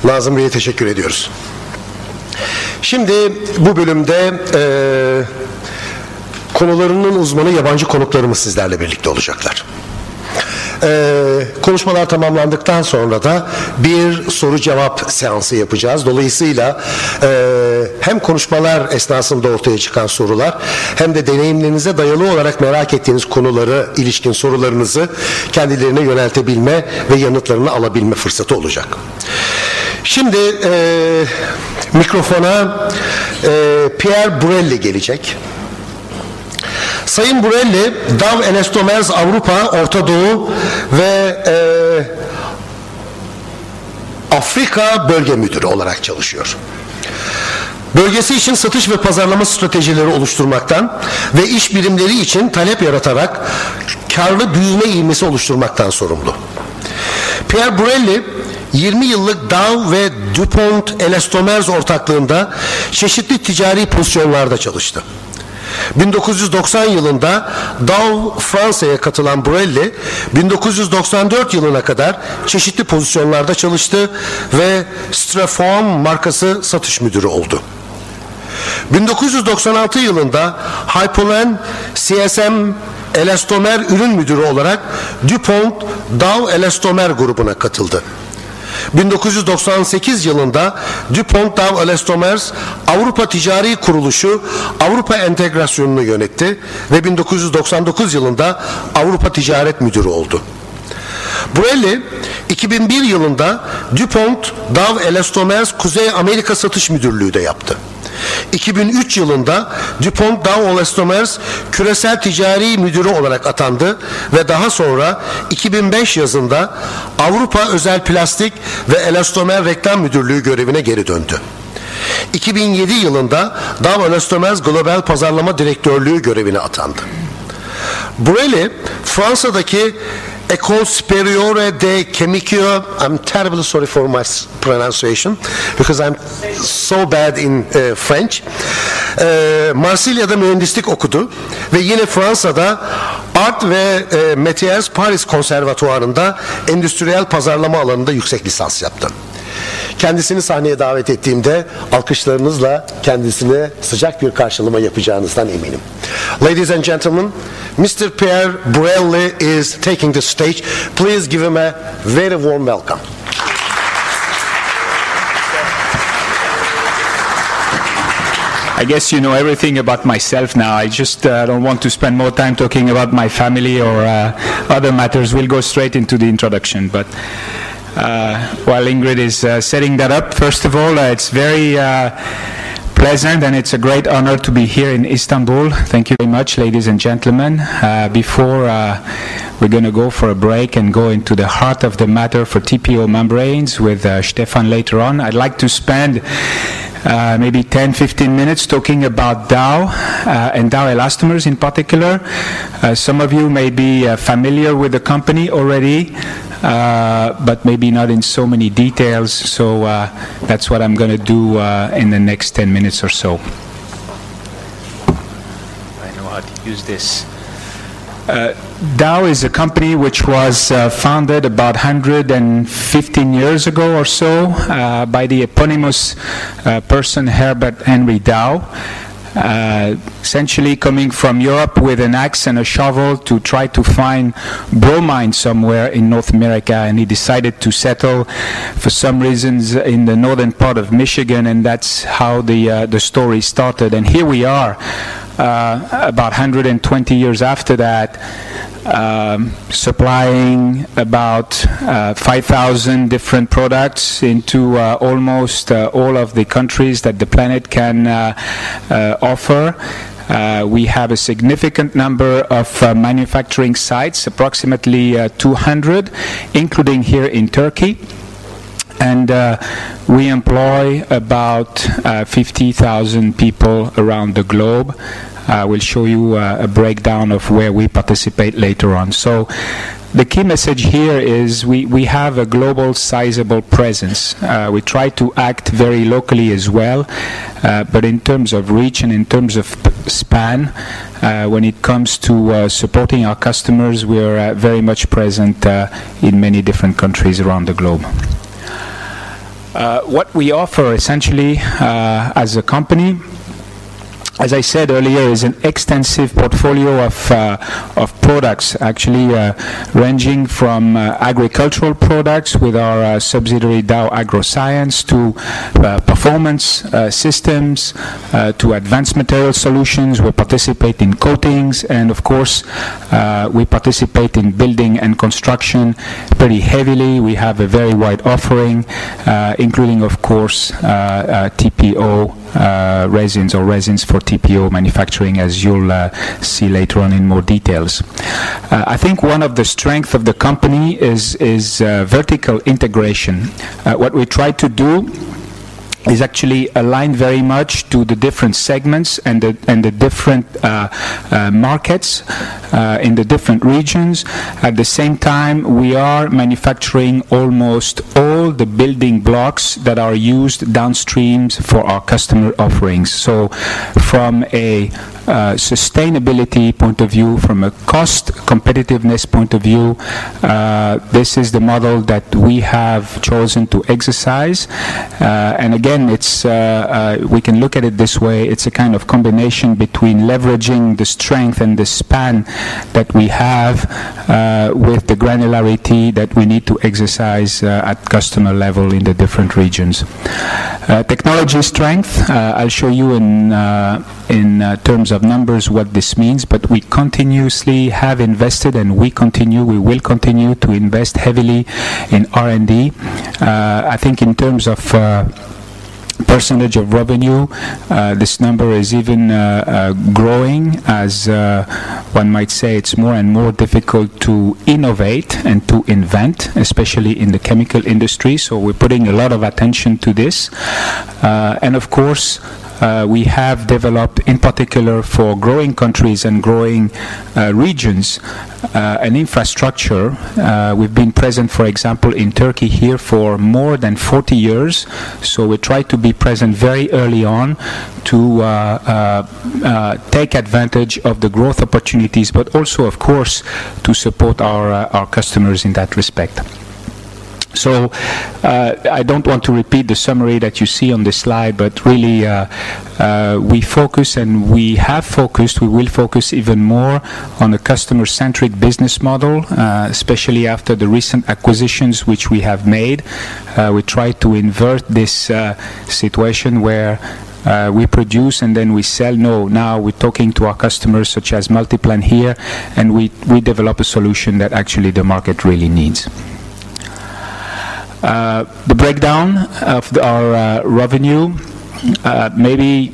Nazım Bey'e teşekkür ediyoruz. Şimdi bu bölümde konularının uzmanı yabancı konuklarımız sizlerle birlikte olacaklar. Konuşmalar tamamlandıktan sonra da bir soru cevap seansı yapacağız. Dolayısıyla hem konuşmalar esnasında ortaya çıkan sorular hem de deneyimlerinize dayalı olarak merak ettiğiniz konulara ilişkin sorularınızı kendilerine yöneltebilme ve yanıtlarını alabilme fırsatı olacak. Şimdi mikrofona Pierre Burelli gelecek. Sayın Burelli, Dow Elastomers Avrupa, Orta Doğu ve Afrika Bölge Müdürü olarak çalışıyor. Bölgesi için satış ve pazarlama stratejileri oluşturmaktan ve iş birimleri için talep yaratarak karlı büyüme ivmesi oluşturmaktan sorumlu. Pierre Burelli, 20 yıllık Dow ve DuPont Elastomers ortaklığında çeşitli ticari pozisyonlarda çalıştı. 1990 yılında Dow Fransa'ya katılan Burelli, 1994 yılına kadar çeşitli pozisyonlarda çalıştı ve Straform markası satış müdürü oldu. 1996 yılında Hypolan CSM Elastomer ürün müdürü olarak DuPont Dow Elastomer grubuna katıldı. 1998 yılında DuPont Dow Elastomers Avrupa Ticari Kuruluşu Avrupa Entegrasyonu'nu yönetti ve 1999 yılında Avrupa Ticaret Müdürü oldu. Burelli 2001 yılında DuPont Dow Elastomers Kuzey Amerika Satış Müdürlüğü de yaptı. 2003 yılında DuPont Dow Elastomers Küresel Ticari Müdürü olarak atandı ve daha sonra 2005 yazında Avrupa Özel Plastik ve Elastomer Reklam Müdürlüğü görevine geri döndü. 2007 yılında Dow Elastomers Global Pazarlama Direktörlüğü görevine atandı. Burelli, Fransa'daki École Supérieure de Chimique, I'm terribly sorry for my pronunciation because I'm so bad in French. Marsilya'da mühendislik okudu ve yine Fransa'da Art ve Métiers Paris Konservatuvarı'nda endüstriyel pazarlama alanında yüksek lisans yaptı. Kendisini sahneye davet ettiğimde alkışlarınızla kendisine sıcak bir karşılama yapacağınızdan eminim. Ladies and gentlemen, Mr. Pierre Burelli is taking the stage. Please give him a very warm welcome. I guess you know everything about myself now. I just don't want to spend more time talking about my family or other matters. We'll go straight into the introduction. But while Ingrid is setting that up, first of all, it's very pleasant and it's a great honor to be here in Istanbul. Thank you very much, ladies and gentlemen. Before we're going to go for a break and go into the heart of the matter for TPO membranes with Stefan later on, I'd like to spend maybe 10-15 minutes talking about Dow and Dow elastomers in particular. Some of you may be familiar with the company already, but maybe not in so many details, so that's what I'm going to do in the next 10 minutes or so. I know how to use this. Dow is a company which was founded about 115 years ago or so by the eponymous person Herbert Henry Dow. Essentially coming from Europe with an axe and a shovel to try to find bromine somewhere in North America, and he decided to settle for some reasons in the northern part of Michigan, and that's how the story started. And here we are about 120 years after that, supplying about 5,000 different products into almost all of the countries that the planet can offer. We have a significant number of manufacturing sites, approximately 200, including here in Turkey. And we employ about 50,000 people around the globe. We'll show you a breakdown of where we participate later on. So the key message here is we have a global sizable presence. We try to act very locally as well, but in terms of reach and in terms of span, when it comes to supporting our customers, we're very much present in many different countries around the globe. What we offer essentially as a company, as I said earlier, is an extensive portfolio of products, actually ranging from agricultural products with our subsidiary Dow AgroScience to performance systems to advanced material solutions. We participate in coatings, and of course we participate in building and construction pretty heavily. We have a very wide offering, including of course TPO resins or resins for TPO manufacturing, as you'll see later on in more details. I think one of the strengths of the company is vertical integration. What we try to do is actually aligned very much to the different segments and the different markets in the different regions. At the same time, we are manufacturing almost all the building blocks that are used downstream for our customer offerings. So from a sustainability point of view, from a cost competitiveness point of view, this is the model that we have chosen to exercise. And again, it's we can look at it this way. It's a kind of combination between leveraging the strength and the span that we have with the granularity that we need to exercise at customer level in the different regions. Technology strength, I'll show you in terms of numbers what this means, but we continuously have invested, and we will continue to invest heavily in R&D. I think in terms of percentage of revenue, this number is even growing, as one might say. It's more and more difficult to innovate and to invent, especially in the chemical industry, so we're putting a lot of attention to this. And of course, we have developed, in particular for growing countries and growing regions, an infrastructure. We've been present, for example, in Turkey here for more than 40 years, so we try to be present very early on to take advantage of the growth opportunities, but also, of course, to support our customers in that respect. So I don't want to repeat the summary that you see on this slide, but really we focus, and we have focused, we will focus even more on a customer-centric business model, especially after the recent acquisitions which we have made. We try to invert this situation where we produce and then we sell. No, now we're talking to our customers, such as Multiplan here, and we develop a solution that actually the market really needs. The breakdown of our revenue, maybe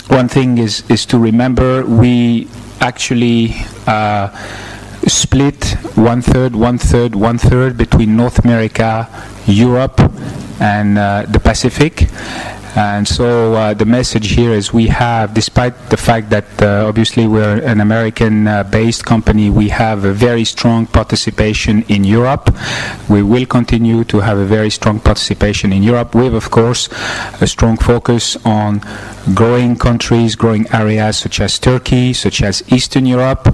one thing is to remember, we actually split one-third between North America, Europe, and the Pacific. And so the message here is we have, despite the fact that obviously we're an American-based company, we have a very strong participation in Europe. We will continue to have a very strong participation in Europe with, of course, a strong focus on growing countries, growing areas such as Turkey, such as Eastern Europe,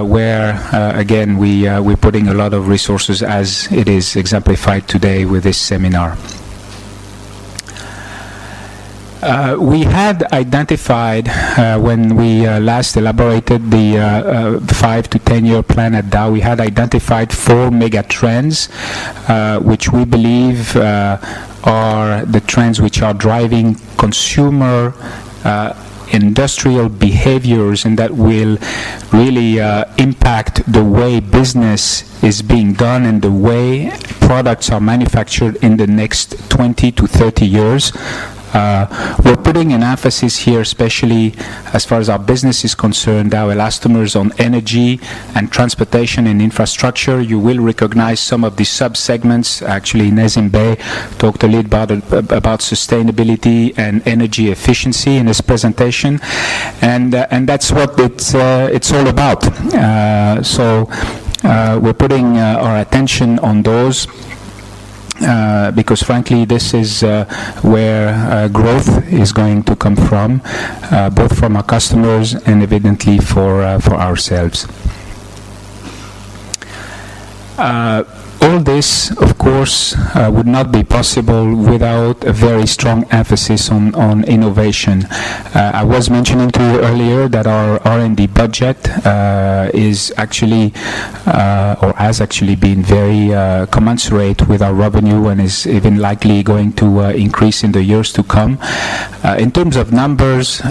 where, again, we're putting a lot of resources, as it is exemplified today with this seminar. We had identified, when we last elaborated the 5 to 10 year plan at Dow, we had identified 4 mega trends, which we believe are the trends which are driving consumer industrial behaviors, and that will really impact the way business is being done and the way products are manufactured in the next 20 to 30 years. We're putting an emphasis here, especially as far as our business is concerned, our elastomers, on energy and transportation and infrastructure. You will recognize some of the sub-segments. Actually, Nazim Bey talked a little about sustainability and energy efficiency in his presentation, and that's what it's all about. So we're putting our attention on those. Because frankly, this is where growth is going to come from, both from our customers and evidently for ourselves. All this, of course, would not be possible without a very strong emphasis on innovation. I was mentioning to you earlier that our R&D budget is actually, or has actually been very commensurate with our revenue and is even likely going to increase in the years to come. In terms of numbers,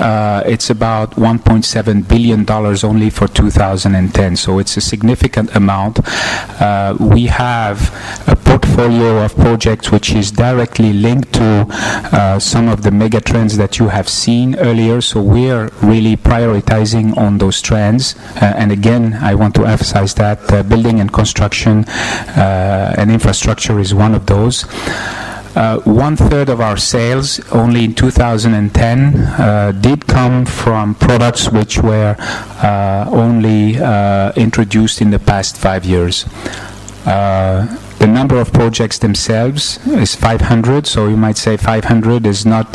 it's about $1.7 billion only for 2010, so it's a significant amount. We have a portfolio of projects which is directly linked to some of the mega trends that you have seen earlier, so we're really prioritizing on those trends. And again, I want to emphasize that building and construction and infrastructure is one of those. 1/3 of our sales only in 2010 did come from products which were only introduced in the past 5 years. The number of projects themselves is 500, so you might say 500 is not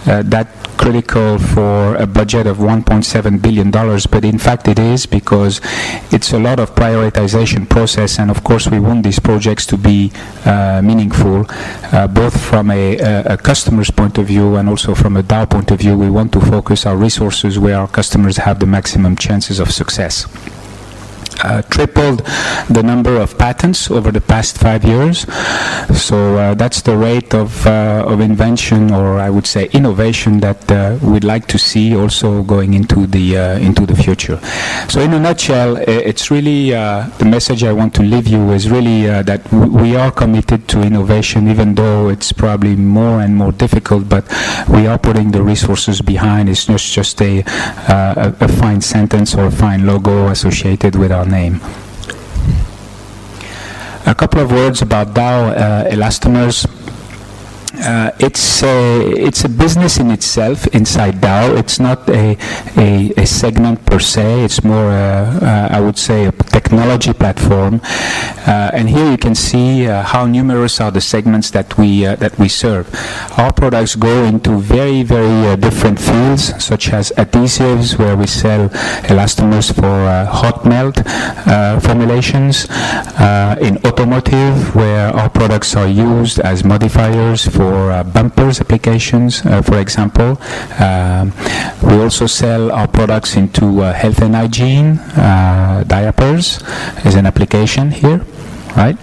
that critical for a budget of $1.7 billion, but in fact it is, because it's a lot of prioritization process, and of course we want these projects to be meaningful, both from a customer's point of view and also from a Dow point of view. We want to focus our resources where our customers have the maximum chances of success. Tripled the number of patents over the past 5 years, so that's the rate of invention, or I would say innovation, that we'd like to see also going into the future. So in a nutshell, it's really the message I want to leave you is really that we are committed to innovation, even though it's probably more and more difficult, but we are putting the resources behind. It's not just a fine sentence or a fine logo associated with our name. A couple of words about Dow Elastomers. It's a business in itself inside Dow. It's not a segment per se. It's more, I would say, a technology platform. And here you can see how numerous are the segments that we serve. Our products go into very, very different fields, such as adhesives, where we sell elastomers for hot melt formulations. In automotive, where our products are used as modifiers for bumpers applications, for example. We also sell our products into health and hygiene. Diapers is an application here, right?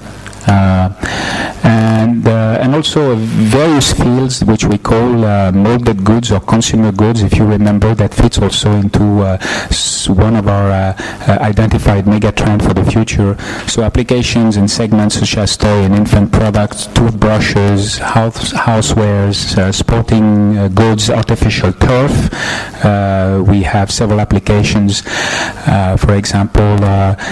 And also various fields which we call molded goods or consumer goods, if you remember, that fits also into one of our identified mega trend for the future. So applications and segments such as toy and infant products, toothbrushes, housewares, sporting goods, artificial turf. We have several applications, for example,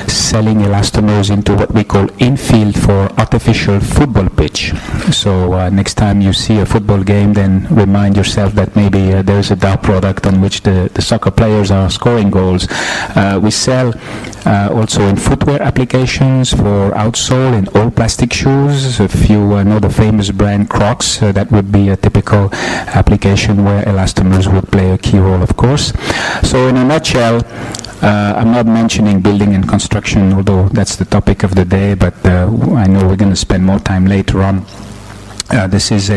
selling elastomers into what we call infield for artificial football pitch. So next time you see a football game, then remind yourself that maybe there's a Dow product on which the soccer players are scoring goals. We sell also in footwear applications for outsole in all plastic shoes. If you know the famous brand Crocs, that would be a typical application where elastomers would play a key role, of course. So in a nutshell, I'm not mentioning building and construction, although that's the topic of the day, but I know we're going to spend more time later on. This is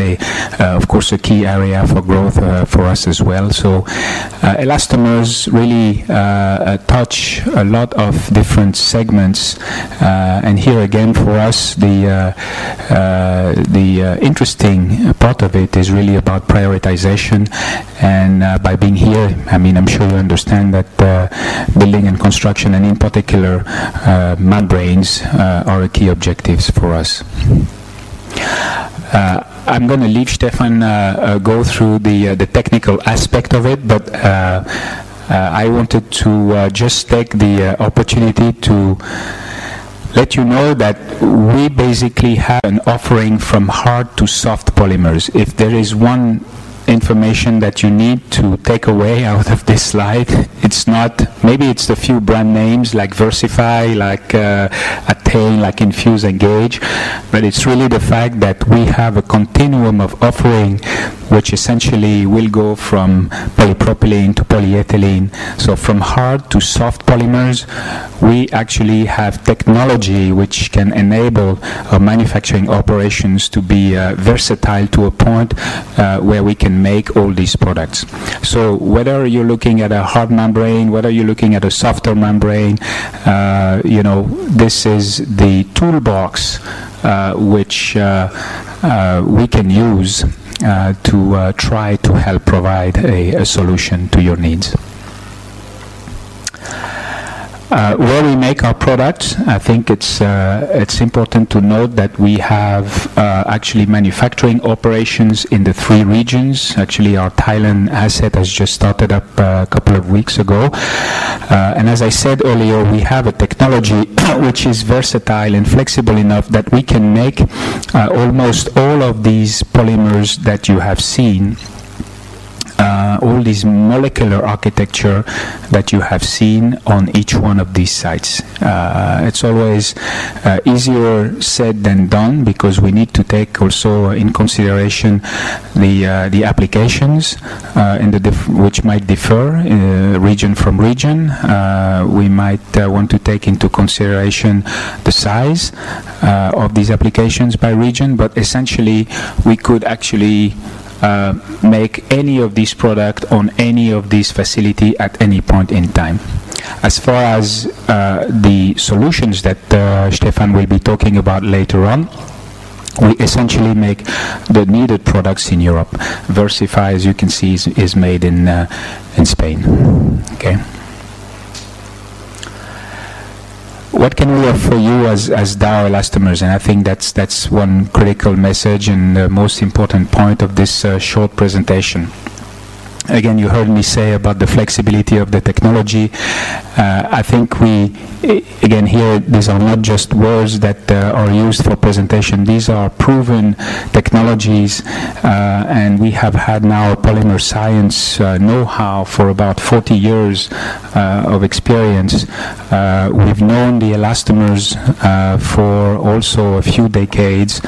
of course, a key area for growth for us as well. So elastomers really touch a lot of different segments, and here again for us the interesting part of it is really about prioritization. And by being here, I mean, I'm sure you understand that building and construction, and in particular membranes, are a key objectives for us. I'm going to leave Stefan go through the technical aspect of it, but I wanted to just take the opportunity to let you know that we basically have an offering from hard to soft polymers. If there is one information that you need to take away out of this slide, it's not, maybe it's the few brand names like Versify, like Attain, like Infuse Engage, but it's really the fact that we have a continuum of offering which essentially will go from polypropylene to polyethylene. So from hard to soft polymers, we actually have technology which can enable our manufacturing operations to be versatile to a point where we can make all these products. So whether you're looking at a hard membrane, whether you're looking at a softer membrane, this is the toolbox which we can use to try to help provide a solution to your needs. Where we make our products, I think it's important to note that we have actually manufacturing operations in the 3 regions. Actually, our Thailand asset has just started up a couple of weeks ago. And as I said earlier, we have a technology which is versatile and flexible enough that we can make almost all of these polymers that you have seen. All this molecular architecture that you have seen on each one of these sites. It's always easier said than done, because we need to take also in consideration the applications which might differ region from region. We might want to take into consideration the size of these applications by region, but essentially we could actually make any of these products on any of these facilities at any point in time. As far as the solutions that Stefan will be talking about later on, we essentially make the needed products in Europe. Versify, as you can see, is made in Spain. Okay. What can we offer you as Dow elastomers? And I think that's one critical message and the most important point of this short presentation. Again, you heard me say about the flexibility of the technology. I think again here, these are not just words that are used for presentation. These are proven technologies, and we have had now polymer science know-how for about 40 years of experience. We've known the elastomers for also a few decades,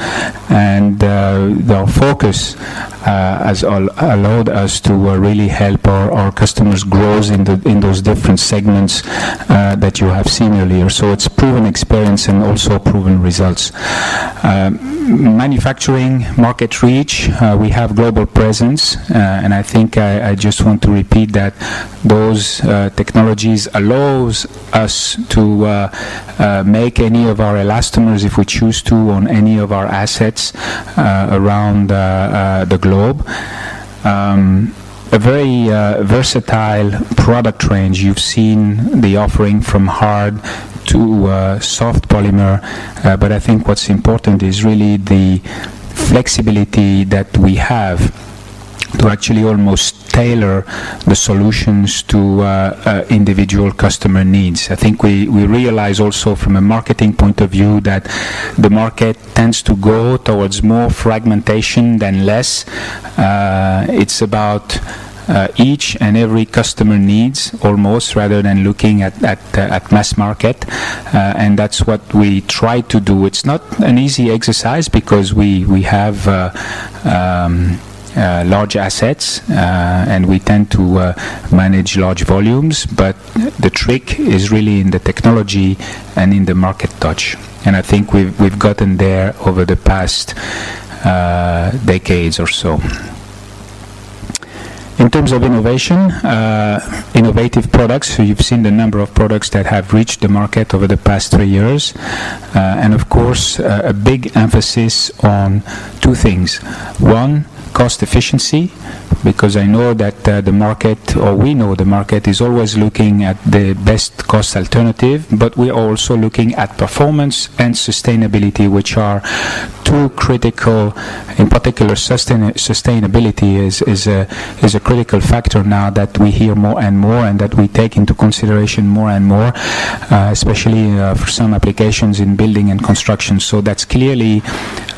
and our focus has allowed us to really help our customers grow in those different segments that you have seen earlier. So it's proven experience and also proven results. Manufacturing, market reach, we have global presence, and I think I just want to repeat that those technologies allows us to make any of our elastomers, if we choose to, on any of our assets around the globe. A very versatile product range. You've seen the offering from hard to soft polymer, but I think what's important is really the flexibility that we have to actually almost tailor the solutions to individual customer needs. I think we realize also from a marketing point of view that the market tends to go towards more fragmentation than less. It's about each and every customer needs almost, rather than looking at mass market, and that's what we try to do. It's not an easy exercise because we have large assets and we tend to manage large volumes, but the trick is really in the technology and in the market touch, and I think we've gotten there over the past decades or so. In terms of innovation, innovative products, so you've seen the number of products that have reached the market over the past 3 years, and of course a big emphasis on 2 things. One, cost efficiency, because I know that the market, or we know the market, is always looking at the best cost alternative, but we're also looking at performance and sustainability, which are 2 critical. In particular, sustainability is a critical factor now that we hear more and more, and that we take into consideration more and more, especially for some applications in building and construction. So that's clearly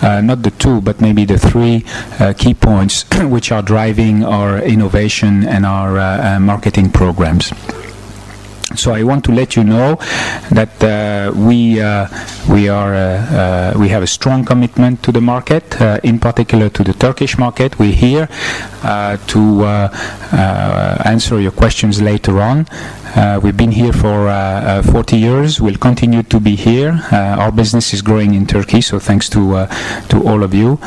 not the 2, but maybe the 3 key points which are driving our innovation and our marketing programs. So I want to let you know that we have a strong commitment to the market, in particular to the Turkish market. We're here to answer your questions later on. We've been here for 40 years. We'll continue to be here. Our business is growing in Turkey, so thanks to all of you.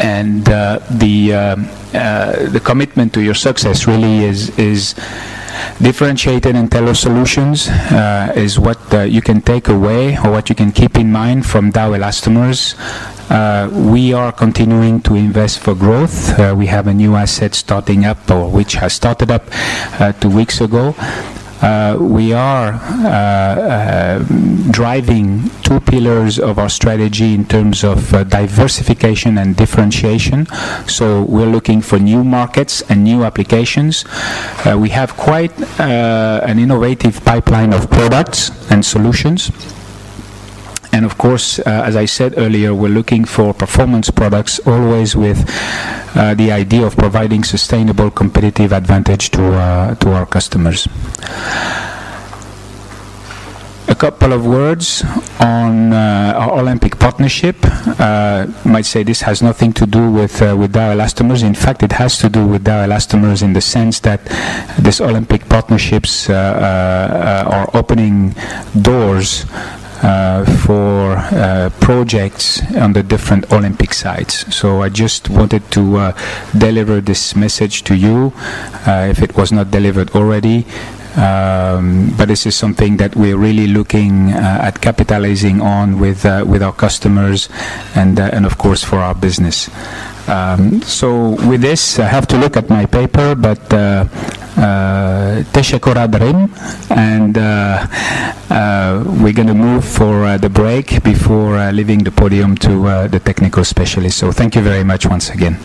And the commitment to your success really is differentiated and tailored solutions is what you can take away or what you can keep in mind from Dow Elastomers. We are continuing to invest for growth. We have a new asset starting up, or which has started up 2 weeks ago. We are driving 2 pillars of our strategy in terms of diversification and differentiation. So we're looking for new markets and new applications. We have quite an innovative pipeline of products and solutions. And of course, as I said earlier, we're looking for performance products, always with the idea of providing sustainable competitive advantage to our customers. A couple of words on our Olympic partnership. Might say this has nothing to do with Dow Elastomers. In fact, it has to do with Dow Elastomers in the sense that these Olympic partnerships are opening doors for projects on the different Olympic sites. So I just wanted to deliver this message to you, if it was not delivered already. But this is something that we're really looking at capitalizing on with our customers and of course for our business. So with this, I have to look at my paper, but teşekkür ederim, and we're going to move for the break before leaving the podium to the technical specialist. So thank you very much once again.